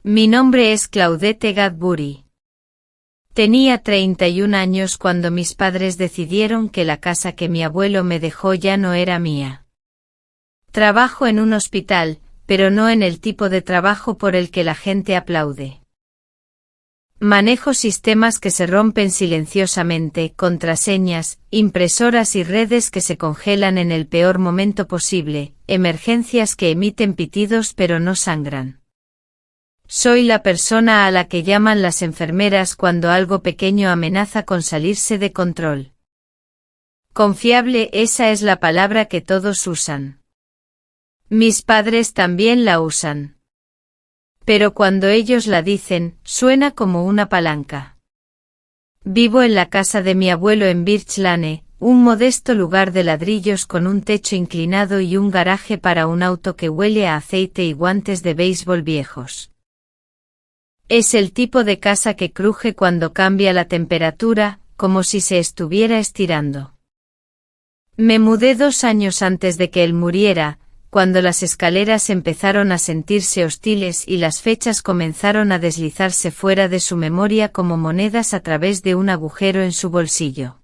Mi nombre es Claudette Gadbury. Tenía 31 años cuando mis padres decidieron que la casa que mi abuelo me dejó ya no era mía. Trabajo en un hospital, pero no en el tipo de trabajo por el que la gente aplaude. Manejo sistemas que se rompen silenciosamente, contraseñas, impresoras y redes que se congelan en el peor momento posible, emergencias que emiten pitidos pero no sangran. Soy la persona a la que llaman las enfermeras cuando algo pequeño amenaza con salirse de control. Confiable, esa es la palabra que todos usan. Mis padres también la usan. Pero cuando ellos la dicen, suena como una palanca. Vivo en la casa de mi abuelo en Birch Lane, un modesto lugar de ladrillos con un techo inclinado y un garaje para un auto que huele a aceite y guantes de béisbol viejos. Es el tipo de casa que cruje cuando cambia la temperatura, como si se estuviera estirando. Me mudé 2 años antes de que él muriera, cuando las escaleras empezaron a sentirse hostiles y las fechas comenzaron a deslizarse fuera de su memoria como monedas a través de un agujero en su bolsillo.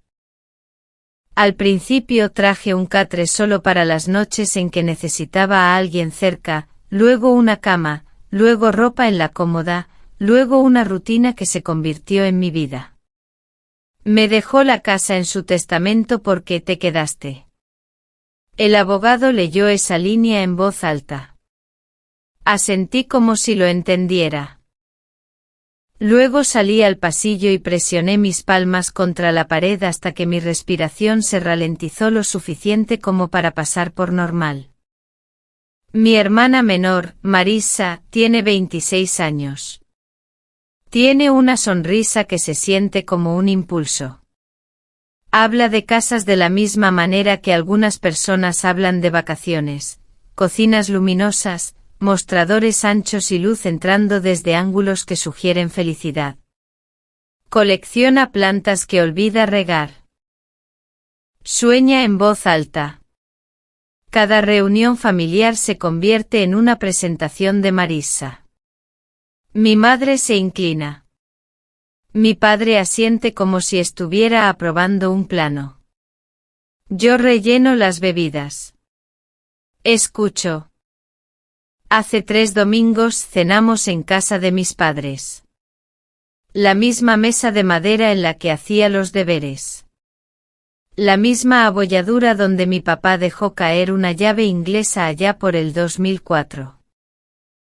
Al principio traje un catre solo para las noches en que necesitaba a alguien cerca, luego una cama, luego ropa en la cómoda, luego una rutina que se convirtió en mi vida. Me dejó la casa en su testamento porque te quedaste. El abogado leyó esa línea en voz alta. Asentí como si lo entendiera. Luego salí al pasillo y presioné mis palmas contra la pared hasta que mi respiración se ralentizó lo suficiente como para pasar por normal. Mi hermana menor, Marissa, tiene 26 años. Tiene una sonrisa que se siente como un impulso. Habla de casas de la misma manera que algunas personas hablan de vacaciones, cocinas luminosas, mostradores anchos y luz entrando desde ángulos que sugieren felicidad. Colecciona plantas que olvida regar. Sueña en voz alta. Cada reunión familiar se convierte en una presentación de Marissa. Mi madre se inclina. Mi padre asiente como si estuviera aprobando un plano. Yo relleno las bebidas. Escucho. Hace 3 domingos cenamos en casa de mis padres. La misma mesa de madera en la que hacía los deberes. La misma abolladura donde mi papá dejó caer una llave inglesa allá por el 2004.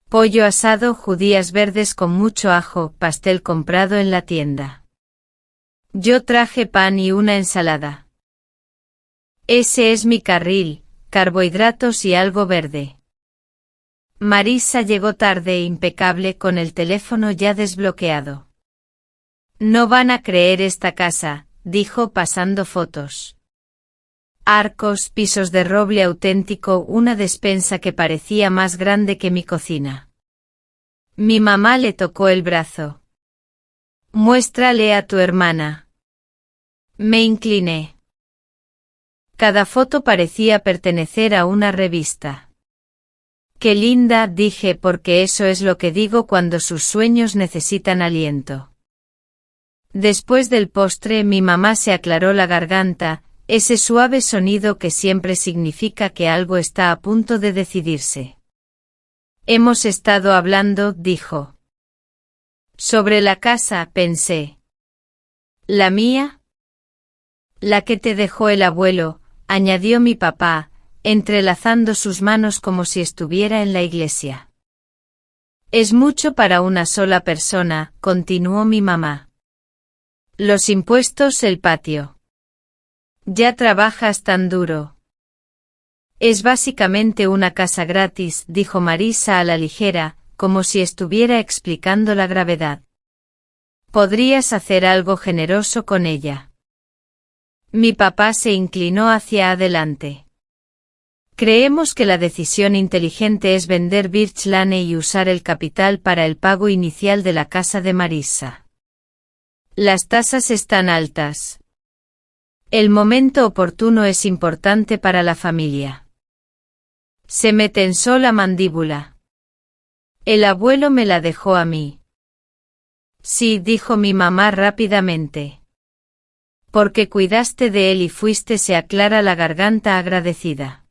Pollo asado, judías verdes con mucho ajo, pastel comprado en la tienda. Yo traje pan y una ensalada. Ese es mi carril, carbohidratos y algo verde. Marissa llegó tarde, impecable, con el teléfono ya desbloqueado. No van a creer esta casa, dijo pasando fotos. Arcos, pisos de roble auténtico, una despensa que parecía más grande que mi cocina. Mi mamá le tocó el brazo. Muéstrale a tu hermana. Me incliné. Cada foto parecía pertenecer a una revista. Qué linda, dije, porque eso es lo que digo cuando sus sueños necesitan aliento. Después del postre mi mamá se aclaró la garganta, ese suave sonido que siempre significa que algo está a punto de decidirse. Hemos estado hablando, dijo. Sobre la casa, pensé. ¿La mía? La que te dejó el abuelo, añadió mi papá, entrelazando sus manos como si estuviera en la iglesia. Es mucho para una sola persona, continuó mi mamá. Los impuestos, el patio. Ya trabajas tan duro. Es básicamente una casa gratis, dijo Marissa a la ligera, como si estuviera explicando la gravedad. Podrías hacer algo generoso con ella. Mi papá se inclinó hacia adelante. Creemos que la decisión inteligente es vender Birch Lane y usar el capital para el pago inicial de la casa de Marissa. Las tasas están altas. El momento oportuno es importante para la familia. Se me tensó la mandíbula. El abuelo me la dejó a mí. Sí, dijo mi mamá rápidamente. Porque cuidaste de él y fuiste, se aclara la garganta agradecida.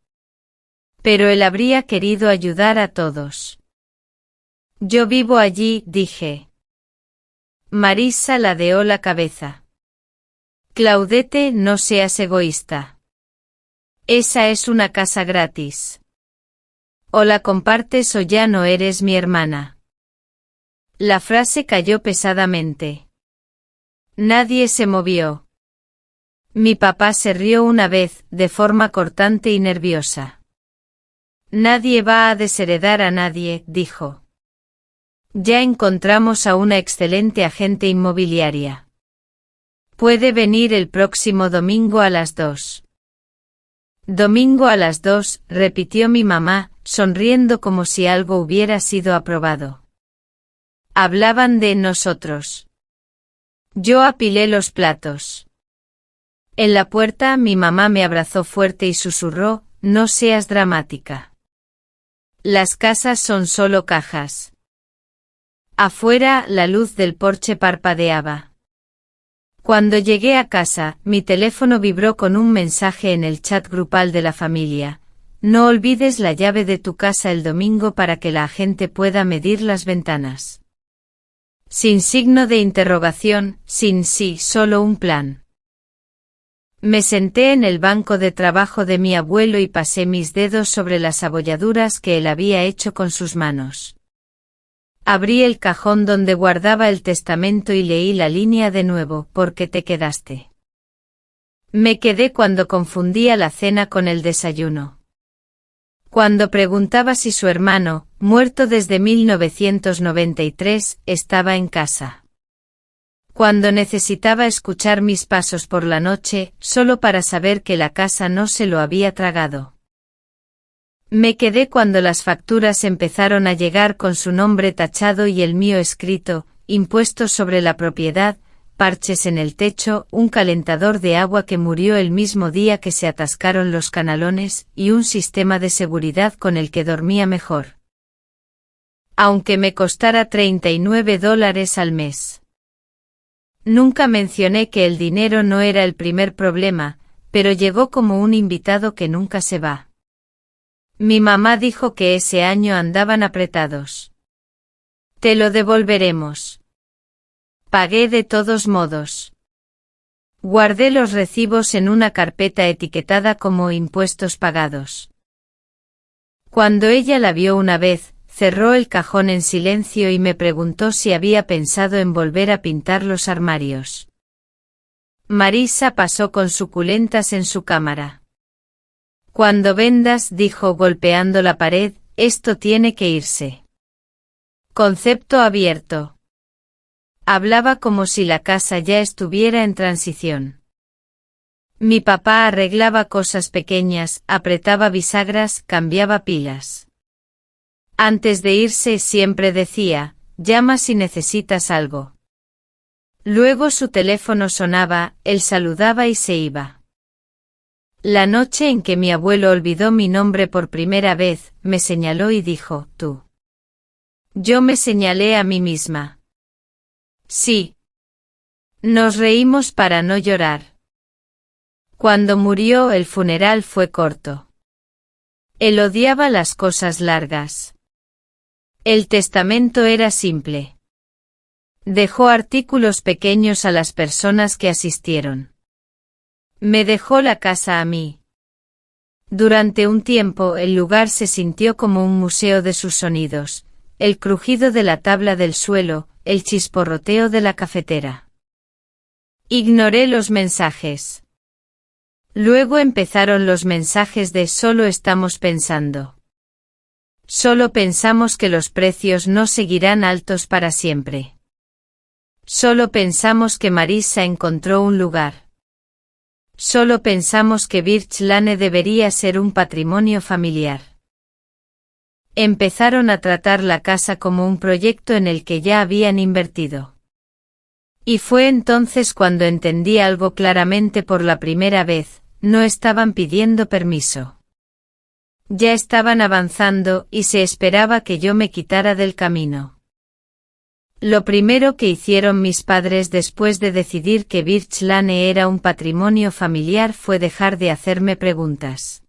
Pero él habría querido ayudar a todos. Yo vivo allí, dije. Marisa ladeó la cabeza. Claudette, no seas egoísta. Esa es una casa gratis. O la compartes o ya no eres mi hermana. La frase cayó pesadamente. Nadie se movió. Mi papá se rió una vez, de forma cortante y nerviosa. Nadie va a desheredar a nadie, dijo. Ya encontramos a una excelente agente inmobiliaria. Puede venir el próximo domingo a las 2. Domingo a las 2, repitió mi mamá, sonriendo como si algo hubiera sido aprobado. Hablaban de nosotros. Yo apilé los platos. En la puerta mi mamá me abrazó fuerte y susurró, no seas dramática. Las casas son solo cajas. Afuera, la luz del porche parpadeaba. Cuando llegué a casa, mi teléfono vibró con un mensaje en el chat grupal de la familia. No olvides la llave de tu casa el domingo para que la agente pueda medir las ventanas. Sin signo de interrogación, sin sí, solo un plan. Me senté en el banco de trabajo de mi abuelo y pasé mis dedos sobre las abolladuras que él había hecho con sus manos. Abrí el cajón donde guardaba el testamento y leí la línea de nuevo, ¿por qué te quedaste? Me quedé cuando confundía la cena con el desayuno. Cuando preguntaba si su hermano, muerto desde 1993, estaba en casa. Cuando necesitaba escuchar mis pasos por la noche, solo para saber que la casa no se lo había tragado. Me quedé cuando las facturas empezaron a llegar con su nombre tachado y el mío escrito, impuestos sobre la propiedad, parches en el techo, un calentador de agua que murió el mismo día que se atascaron los canalones, y un sistema de seguridad con el que dormía mejor. Aunque me costara $39 al mes. Nunca mencioné que el dinero no era el primer problema, pero llegó como un invitado que nunca se va. Mi mamá dijo que ese año andaban apretados. Te lo devolveremos. Pagué de todos modos. Guardé los recibos en una carpeta etiquetada como impuestos pagados. Cuando ella la vio una vez, cerró el cajón en silencio y me preguntó si había pensado en volver a pintar los armarios. Marisa pasó con suculentas en su cámara. Cuando vendas, dijo golpeando la pared, esto tiene que irse. Concepto abierto. Hablaba como si la casa ya estuviera en transición. Mi papá arreglaba cosas pequeñas, apretaba bisagras, cambiaba pilas. Antes de irse siempre decía, llama si necesitas algo. Luego su teléfono sonaba, él saludaba y se iba. La noche en que mi abuelo olvidó mi nombre por primera vez, me señaló y dijo, tú. Yo me señalé a mí misma. Sí. Nos reímos para no llorar. Cuando murió, el funeral fue corto. Él odiaba las cosas largas. El testamento era simple. Dejó artículos pequeños a las personas que asistieron. Me dejó la casa a mí. Durante un tiempo el lugar se sintió como un museo de sus sonidos, el crujido de la tabla del suelo, el chisporroteo de la cafetera. Ignoré los mensajes. Luego empezaron los mensajes de solo estamos pensando. Solo pensamos que los precios no seguirán altos para siempre. Solo pensamos que Marisa encontró un lugar. Solo pensamos que Birch Lane debería ser un patrimonio familiar. Empezaron a tratar la casa como un proyecto en el que ya habían invertido. Y fue entonces cuando entendí algo claramente por la primera vez, no estaban pidiendo permiso. Ya estaban avanzando y se esperaba que yo me quitara del camino. Lo primero que hicieron mis padres después de decidir que Birch Lane era un patrimonio familiar fue dejar de hacerme preguntas.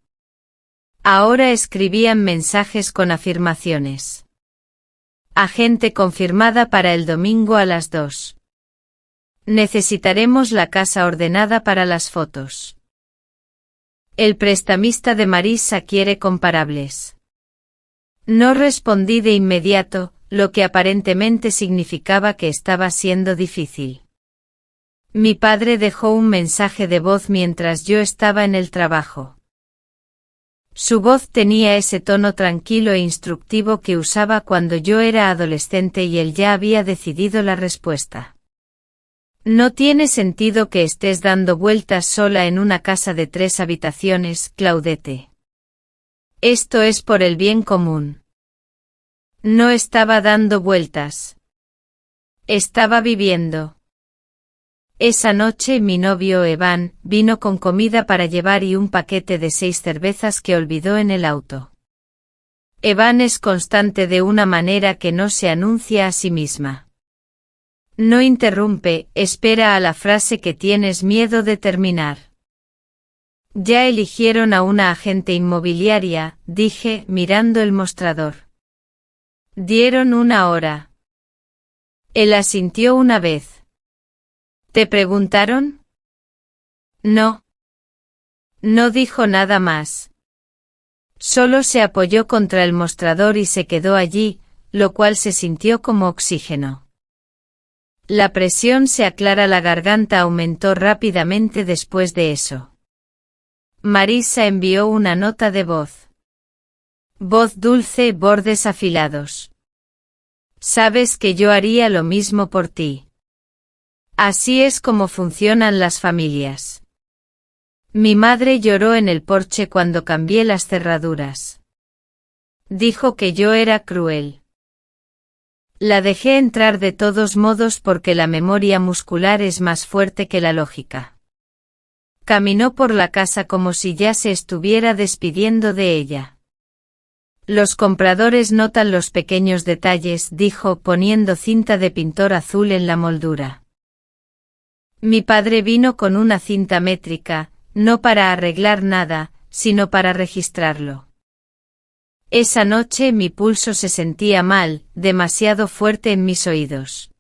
Ahora escribían mensajes con afirmaciones. Agente confirmada para el domingo a las 2. Necesitaremos la casa ordenada para las fotos. El prestamista de Marissa quiere comparables. No respondí de inmediato, lo que aparentemente significaba que estaba siendo difícil. Mi padre dejó un mensaje de voz mientras yo estaba en el trabajo. Su voz tenía ese tono tranquilo e instructivo que usaba cuando yo era adolescente y él ya había decidido la respuesta. No tiene sentido que estés dando vueltas sola en una casa de 3 habitaciones, Claudette. Esto es por el bien común. No estaba dando vueltas. Estaba viviendo. Esa noche mi novio Evan vino con comida para llevar y un paquete de 6 cervezas que olvidó en el auto. Evan es constante de una manera que no se anuncia a sí misma. No interrumpe, espera a la frase que tienes miedo de terminar. Ya eligieron a una agente inmobiliaria, dije, mirando el mostrador. Dieron 1 hora. Él asintió una vez. ¿Te preguntaron? No. No dijo nada más. Solo se apoyó contra el mostrador y se quedó allí, lo cual se sintió como oxígeno. La presión se aclara, la garganta aumentó rápidamente después de eso. Marissa envió una nota de voz. Voz dulce, bordes afilados. Sabes que yo haría lo mismo por ti. Así es como funcionan las familias. Mi madre lloró en el porche cuando cambié las cerraduras. Dijo que yo era cruel. La dejé entrar de todos modos porque la memoria muscular es más fuerte que la lógica. Caminó por la casa como si ya se estuviera despidiendo de ella. Los compradores notan los pequeños detalles, dijo, poniendo cinta de pintor azul en la moldura. Mi padre vino con una cinta métrica, no para arreglar nada, sino para registrarlo. Esa noche mi pulso se sentía mal, demasiado fuerte en mis oídos.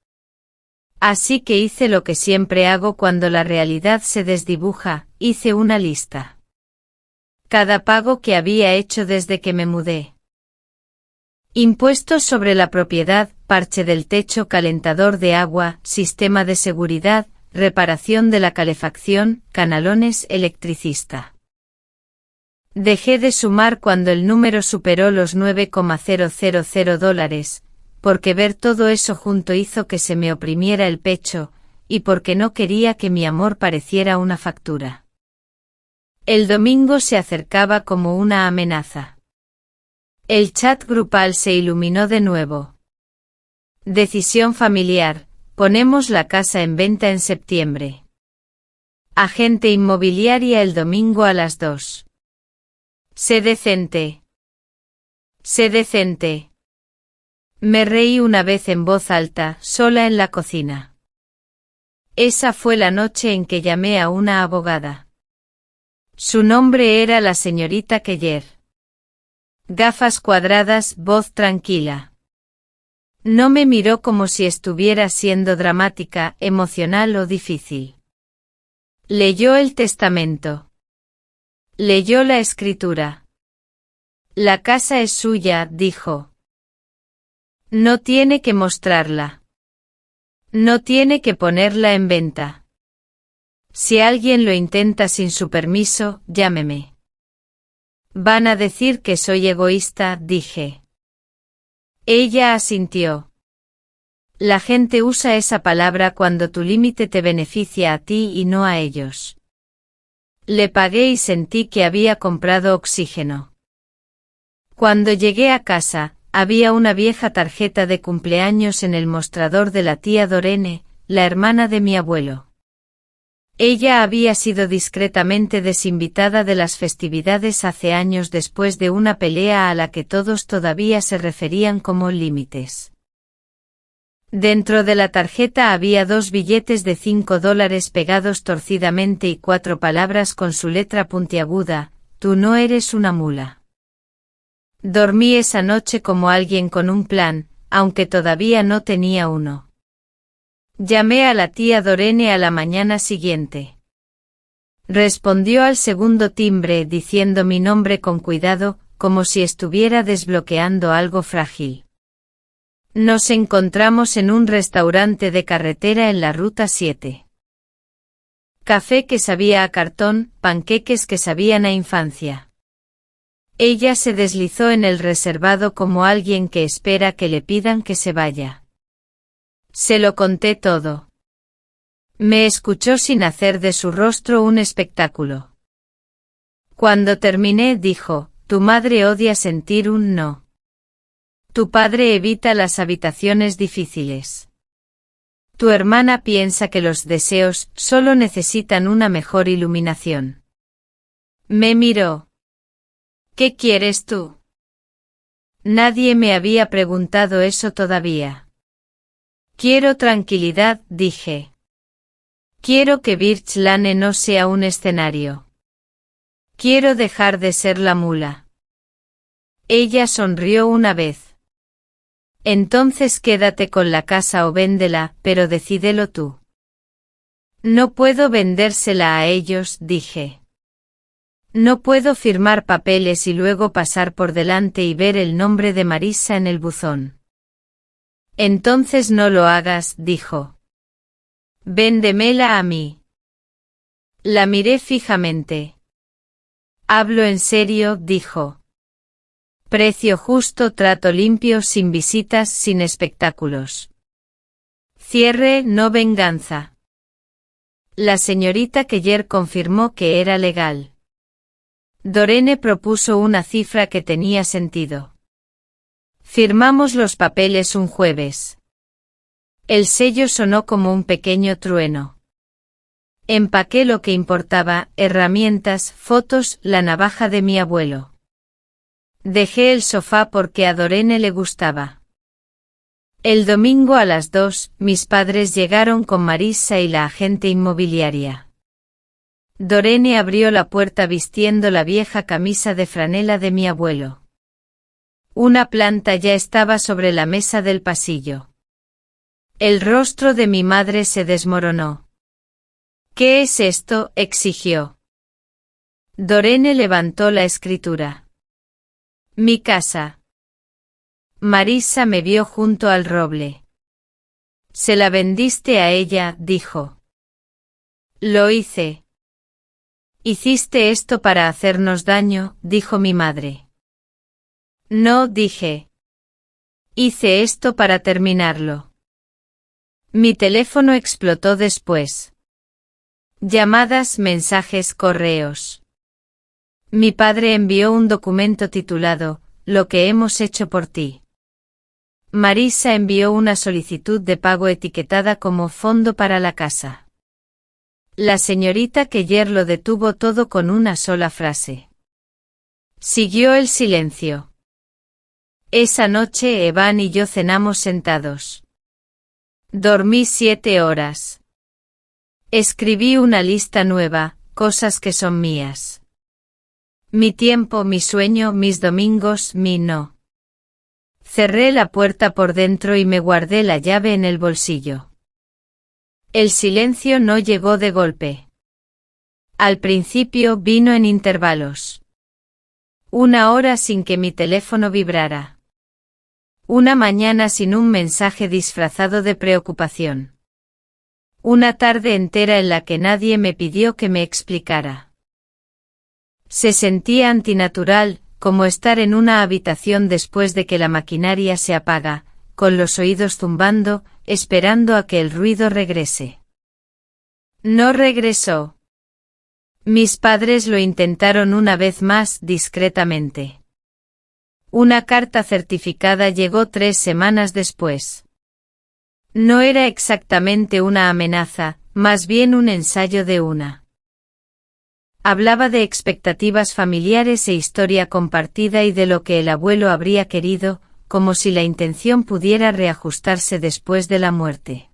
Así que hice lo que siempre hago cuando la realidad se desdibuja, hice una lista. Cada pago que había hecho desde que me mudé. Impuestos sobre la propiedad, parche del techo, calentador de agua, sistema de seguridad, reparación de la calefacción, canalones, electricista. Dejé de sumar cuando el número superó los $9,000, porque ver todo eso junto hizo que se me oprimiera el pecho, y porque no quería que mi amor pareciera una factura. El domingo se acercaba como una amenaza. El chat grupal se iluminó de nuevo. Decisión familiar, ponemos la casa en venta en septiembre. Agente inmobiliaria el domingo a las 2. Sé decente. Sé decente. Me reí una vez en voz alta, sola en la cocina. Esa fue la noche en que llamé a una abogada. Su nombre era la señorita Keller. Gafas cuadradas, voz tranquila. No me miró como si estuviera siendo dramática, emocional o difícil. Leyó el testamento. Leyó la escritura. La casa es suya, dijo. No tiene que mostrarla. No tiene que ponerla en venta. Si alguien lo intenta sin su permiso, llámeme. Van a decir que soy egoísta, dije. Ella asintió. La gente usa esa palabra cuando tu límite te beneficia a ti y no a ellos. Le pagué y sentí que había comprado oxígeno. Cuando llegué a casa, había una vieja tarjeta de cumpleaños en el mostrador de la tía Dorene, la hermana de mi abuelo. Ella había sido discretamente desinvitada de las festividades hace años después de una pelea a la que todos todavía se referían como límites. Dentro de la tarjeta había 2 billetes de $5 pegados torcidamente y 4 palabras con su letra puntiaguda: «Tú no eres una mula». Dormí esa noche como alguien con un plan, aunque todavía no tenía uno. Llamé a la tía Dorene a la mañana siguiente. Respondió al segundo timbre diciendo mi nombre con cuidado, como si estuviera desbloqueando algo frágil. Nos encontramos en un restaurante de carretera en la Ruta 7. Café que sabía a cartón, panqueques que sabían a infancia. Ella se deslizó en el reservado como alguien que espera que le pidan que se vaya. Se lo conté todo. Me escuchó sin hacer de su rostro un espectáculo. Cuando terminé dijo: «Tu madre odia sentir un no. Tu padre evita las habitaciones difíciles. Tu hermana piensa que los deseos solo necesitan una mejor iluminación». Me miró. «¿Qué quieres tú?». Nadie me había preguntado eso todavía. «Quiero tranquilidad», dije. «Quiero que Birch Lane no sea un escenario. Quiero dejar de ser la mula». Ella sonrió una vez. «Entonces quédate con la casa o véndela, pero decídelo tú». «No puedo vendérsela a ellos», dije. «No puedo firmar papeles y luego pasar por delante y ver el nombre de Marissa en el buzón». «Entonces no lo hagas», dijo. «Véndemela a mí». La miré fijamente. «Hablo en serio», dijo. «Precio justo, trato limpio, sin visitas, sin espectáculos. Cierre, no venganza». La señorita Keller confirmó que era legal. Dorene propuso una cifra que tenía sentido. Firmamos los papeles un jueves. El sello sonó como un pequeño trueno. Empaqué lo que importaba: herramientas, fotos, la navaja de mi abuelo. Dejé el sofá porque a Dorene le gustaba. El domingo a las 2, mis padres llegaron con Marissa y la agente inmobiliaria. Dorene abrió la puerta vistiendo la vieja camisa de franela de mi abuelo. Una planta ya estaba sobre la mesa del pasillo. El rostro de mi madre se desmoronó. «¿Qué es esto?», exigió. Dorene levantó la escritura. «Mi casa». Marissa me vio junto al roble. «Se la vendiste a ella», dijo. «Lo hice». «Hiciste esto para hacernos daño», dijo mi madre. «No», dije. «Hice esto para terminarlo». Mi teléfono explotó después. Llamadas, mensajes, correos. Mi padre envió un documento titulado «Lo que hemos hecho por ti». Marissa envió una solicitud de pago etiquetada como «Fondo para la casa». La señorita Keller lo detuvo todo con una sola frase. Siguió el silencio. Esa noche Evan y yo cenamos sentados. Dormí 7 horas. Escribí una lista nueva: cosas que son mías. Mi tiempo, mi sueño, mis domingos, mi no. Cerré la puerta por dentro y me guardé la llave en el bolsillo. El silencio no llegó de golpe. Al principio vino en intervalos. 1 hora sin que mi teléfono vibrara. Una mañana sin un mensaje disfrazado de preocupación. Una tarde entera en la que nadie me pidió que me explicara. Se sentía antinatural, como estar en una habitación después de que la maquinaria se apaga, con los oídos zumbando, esperando a que el ruido regrese. No regresó. Mis padres lo intentaron una vez más, discretamente. Una carta certificada llegó 3 semanas después. No era exactamente una amenaza, más bien un ensayo de una. Hablaba de expectativas familiares e historia compartida y de lo que el abuelo habría querido, como si la intención pudiera reajustarse después de la muerte.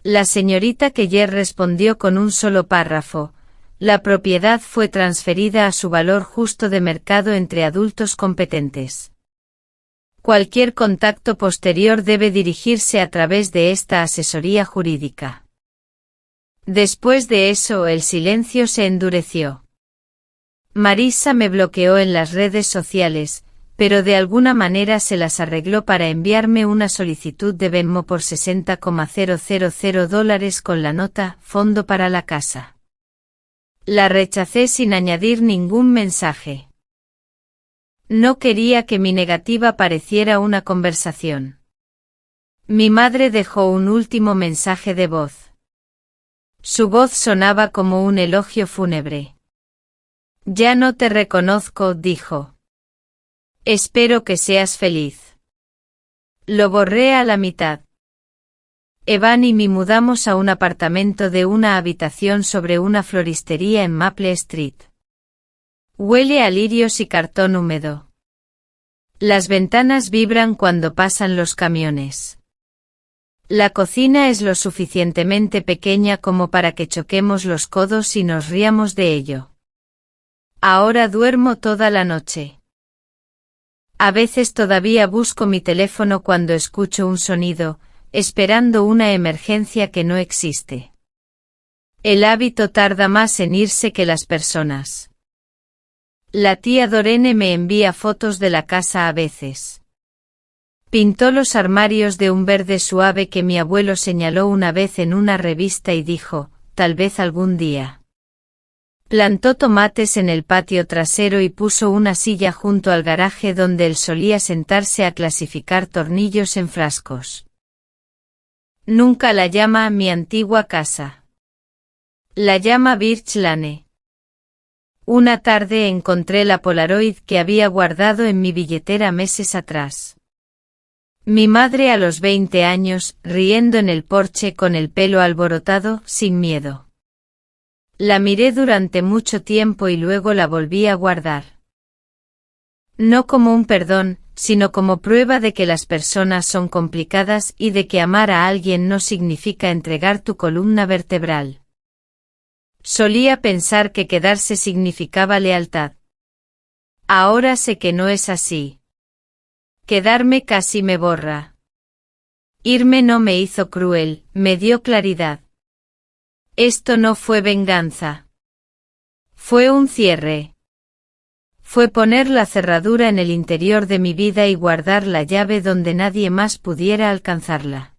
La señorita Keller respondió con un solo párrafo: la propiedad fue transferida a su valor justo de mercado entre adultos competentes. Cualquier contacto posterior debe dirigirse a través de esta asesoría jurídica. Después de eso el silencio se endureció. Marisa me bloqueó en las redes sociales, pero de alguna manera se las arregló para enviarme una solicitud de Venmo por $60,000 con la nota «Fondo para la casa». La rechacé sin añadir ningún mensaje. No quería que mi negativa pareciera una conversación. Mi madre dejó un último mensaje de voz. Su voz sonaba como un elogio fúnebre. «Ya no te reconozco», dijo. «Espero que seas feliz». Lo borré a la mitad. Evan y me mudamos a un apartamento de una habitación sobre una floristería en Maple Street. Huele a lirios y cartón húmedo. Las ventanas vibran cuando pasan los camiones. La cocina es lo suficientemente pequeña como para que choquemos los codos y nos riamos de ello. Ahora duermo toda la noche. A veces todavía busco mi teléfono cuando escucho un sonido, esperando una emergencia que no existe. El hábito tarda más en irse que las personas. La tía Dorene me envía fotos de la casa a veces. Pintó los armarios de un verde suave que mi abuelo señaló una vez en una revista y dijo, tal vez algún día. Plantó tomates en el patio trasero y puso una silla junto al garaje donde él solía sentarse a clasificar tornillos en frascos. Nunca la llama mi antigua casa. La llama Birch Lane. Una tarde encontré la Polaroid que había guardado en mi billetera meses atrás. Mi madre a los 20 años, riendo en el porche con el pelo alborotado, sin miedo. La miré durante mucho tiempo y luego la volví a guardar. No como un perdón, sino como prueba de que las personas son complicadas y de que amar a alguien no significa entregar tu columna vertebral. Solía pensar que quedarse significaba lealtad. Ahora sé que no es así. Quedarme casi me borra. Irme no me hizo cruel, me dio claridad. Esto no fue venganza. Fue un cierre. Fue poner la cerradura en el interior de mi vida y guardar la llave donde nadie más pudiera alcanzarla.